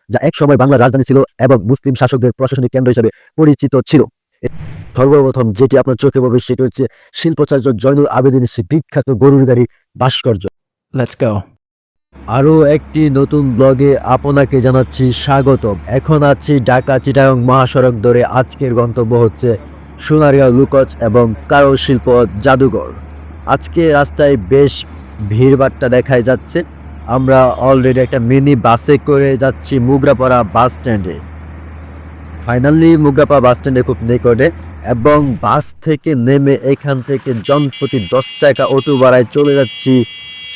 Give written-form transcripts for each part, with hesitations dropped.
যা একসময় বাংলার রাজধানী ছিল এবং মুসলিম শাসকদের প্রশাসনিক কেন্দ্র হিসেবে পরিচিত ছিল। সর্বপ্রথম যেটি আপনার চোখে পড়বে সেটি হচ্ছে শিল্পাচার্য জয়নুল আবেদিনের সেই বিখ্যাত গরুর গাড়ি ভাস্কর্য। Let's go. আরও একটি নতুন ব্লগে আপনাকে জানাচ্ছি স্বাগতম। এখন আছি ঢাকা চিটাগাং মহাসড়ক ধরে। আজকের গন্তব্য হচ্ছে সোনারগাঁও লুকজ এবং কারুশিল্প জাদুঘর। আজকে রাস্তায় বেশ ভিড়ভাট্টা দেখাই যাচ্ছে। আমরা অলরেডি একটা মিনি বাসে করে যাচ্ছি মুগরাপাড়া বাস স্ট্যান্ডে। ফাইনালি মুগরাপাড়া বাস স্ট্যান্ডে খুব নিকটে, এবং বাস থেকে নেমে এখান থেকে জনপ্রতি 10 টাকা অটো ভাড়ায় চলে যাচ্ছি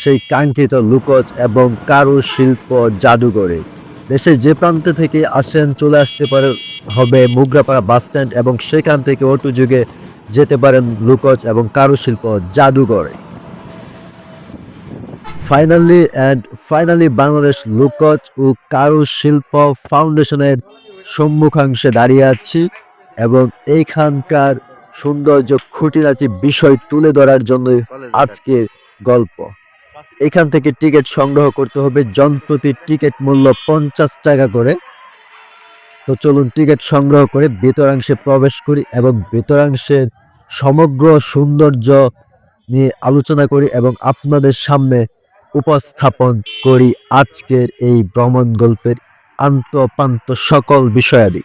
সেই কাঙ্ক্ষিত লুকজ এবং কারুশিল্প জাদুঘরে। দেশের যে প্রান্ত থেকে আসেন চলে আসতে পারে হবে মুগরাপাড়া বাস স্ট্যান্ড, এবং সেখান থেকে অটো যুগে যেতে পারেন লুকজ এবং কারুশিল্প জাদুঘরে। ফাইনালি বাংলাদেশ লুকজ ও কারুশিল্প ফাউন্ডেশনের সম্মুখাংশে দাঁড়িয়ে আছি, এবং এইখানকার সৌন্দর্য খুঁটিনাটি বিষয় তুলে ধরার জন্য আজকের গল্প। এখান থেকে টিকিট সংগ্রহ করতে হবে। জনপ্রতি টিকিট মূল্য 50 টাকা করে। তো চলুন টিকিট সংগ্রহ করে ভেতরাংশে প্রবেশ করি এবং ভেতরাংশের সমগ্র সৌন্দর্য নিয়ে আলোচনা করি এবং আপনাদের সামনে উপস্থাপন করি আজকের এই ভ্রমণ গল্পের আন্তঃপান্ত সকল বিষয়াদি।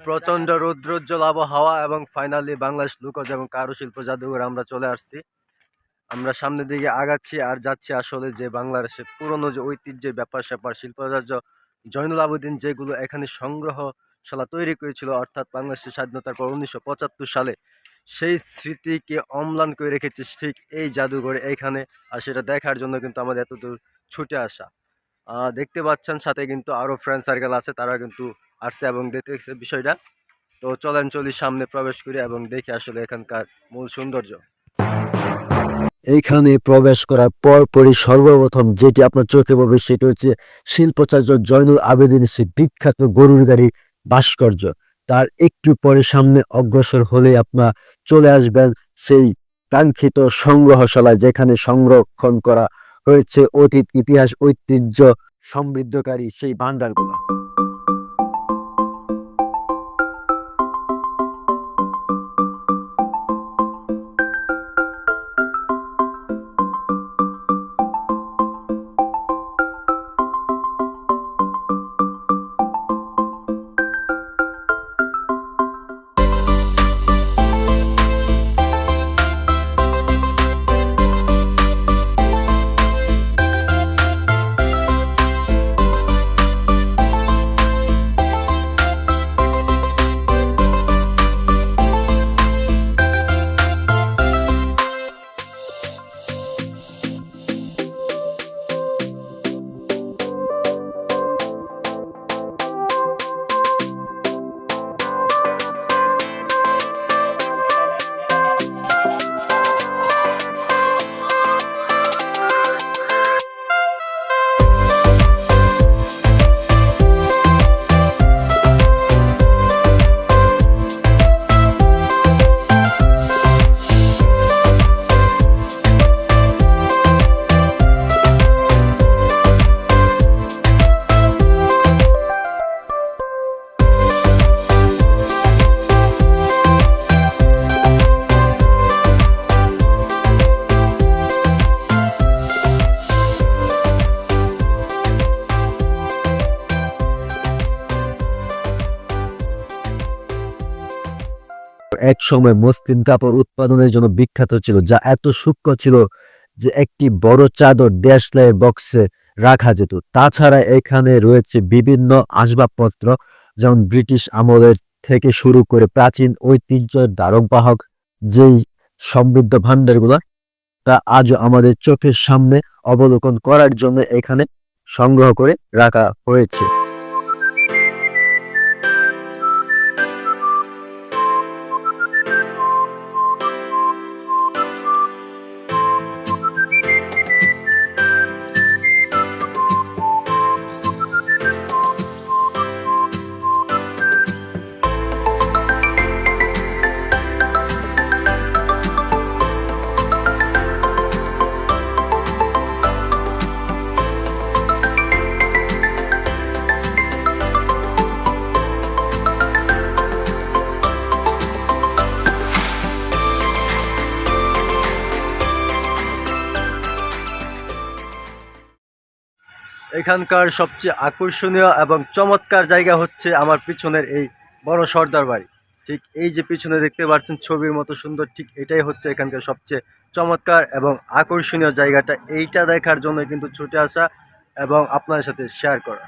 প্রচন্ড রৌদ্রোজ্জ্বল আবহাওয়া, এবং ফাইনালি বাংলাদেশ লুকজ এবং কারুশিল্প জাদুঘর আমরা চলে আসছি। আমরা সামনের দিকে আগাচ্ছি আর যাচ্ছি আসলে যে বাংলাদেশের পুরনো যে ঐতিহ্যের ব্যাপার স্যাপার শিল্পাচার্য জয়নুল আবেদিন যেগুলো এখানে সংগ্রহশালা তৈরি করেছিল, অর্থাৎ বাংলাদেশের স্বাধীনতার পর 1975 সালে সেই স্মৃতিকে অম্লান করে রেখেছে ঠিক এই জাদুঘরে এইখানে। আর সেটা দেখার জন্য কিন্তু আমাদের এত দূর ছুটে আসা। দেখতে পাচ্ছেন সাথে কিন্তু আরও ফ্রেন্ড সার্কেল আছে, তারা কিন্তু আসছে এবং দেখতেছে বিষয়টা। তো চলি সামনে প্রবেশ করি এবং দেখি আসলে এখানকার মূল সৌন্দর্য। এইখানে প্রবেশ করার পরপরই সর্বপ্রথম যেটি আপনার চোখে পড়বে সেটি হচ্ছে শিল্পাচার্য জয়নুল আবেদিনের সেই বিখ্যাত গরুর গাড়ি ভাস্কর্য। তার একটু পরে সামনে অগ্রসর হলে আপনার চলে আসবেন সেই কাঙ্ক্ষিত সংগ্রহশালায়, যেখানে সংরক্ষণ করা হয়েছে অতীত ইতিহাস ঐতিহ্য সমৃদ্ধকারী সেই ভান্ডারগুলো। এক সময় মসলিন কাপড় উৎপাদনের জন্য বিখ্যাত ছিল, যা এত সূক্ষ্ম ছিল যে একটি বড় চাদর দেশলাইয়ের বক্সে রাখা যেত। তাছাড়া এখানে রয়েছে বিভিন্ন আসবাবপত্র, যেমন ব্রিটিশ আমলের থেকে শুরু করে প্রাচীন ঐতিহ্যের ধারকবাহক যেই সমৃদ্ধ ভান্ডারগুলো, তা আজও আমাদের চোখের সামনে অবলোকন করার জন্য এখানে সংগ্রহ করে রাখা হয়েছে। এখানকার সবচেয়ে আকর্ষণীয় এবং চমৎকার জায়গা হচ্ছে আমার পিছনের এই বড় সর্দার বাড়ি। ঠিক এই যে পিছনে দেখতে পাচ্ছেন ছবির মতো সুন্দর, ঠিক এটাই হচ্ছে এখানকার সবচেয়ে চমৎকার এবং আকর্ষণীয় জায়গাটা। এইটা দেখার জন্য কিন্তু ছুটে আসা এবং আপনার সাথে শেয়ার করা।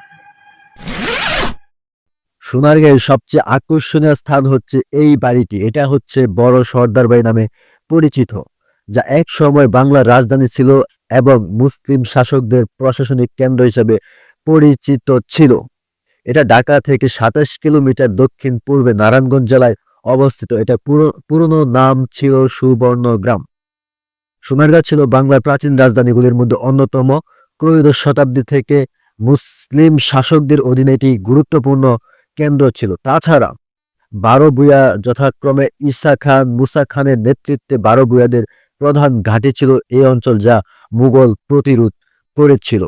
সোনারগাঁয়ের সবচেয়ে আকর্ষণীয় স্থান হচ্ছে এই বাড়িটি। এটা হচ্ছে বড় সর্দার বাড়ি নামে পরিচিত, যা এক সময় বাংলার রাজধানী ছিল এবং মুসলিম শাসকদের প্রশাসনিক কেন্দ্র হিসেবে পরিচিত ছিল। এটা ঢাকা থেকে ২৭ কিলোমিটার দক্ষিণ পূর্বে নারায়ণগঞ্জ জেলায় অবস্থিত। এটা পুরনো নাম ছিল সুবর্ণগ্রাম। সোনারগাঁ ছিল বাংলার প্রাচীন রাজধানীগুলির মধ্যে অন্যতম। ত্রয়োদশ শতাব্দী থেকে মুসলিম শাসকদের অধীনে এটি গুরুত্বপূর্ণ কেন্দ্র ছিল। তাছাড়া বারো ভূঁইয়া যথাক্রমে ঈসা খান, মুসা খানের নেতৃত্বে বারো ভূঁইয়াদের প্রধান ঘাঁটি ছিল এই অঞ্চল, যা মুঘল প্রতিরোধ করেছিল।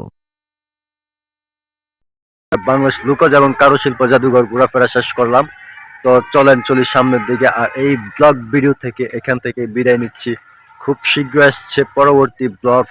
বাংলাদেশ লোকজ এবং কারুশিল্প জাদুঘর ঘোরাফেরা শেষ করলাম। তো চলেন চলি সামনের দিকে। আর এই ব্লগ ভিডিও থেকে এখান থেকে বিদায় নিচ্ছি। খুব শীঘ্র আসছে পরবর্তী ব্লগ।